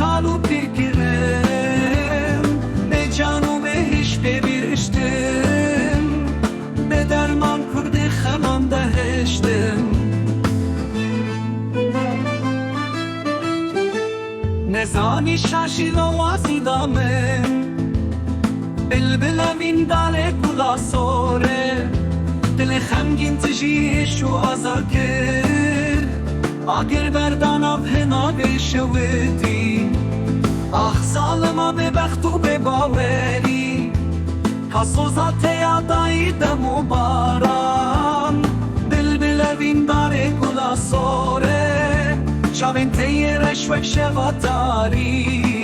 کالو بگیرم به جانو بهش ببیرشتم به درمان کرده خمان دهشتم نزانی شاشی لوازی دامم بلبلم داره کلا سوره دل خمگین تجیش و آزار کرد آگر بردانا پنا بشودی آخ ظالما به بخت و به باوری کاسوزات یادایی دم و باران بلبلم داره کلا سوره شاوین تیرش و شواتاری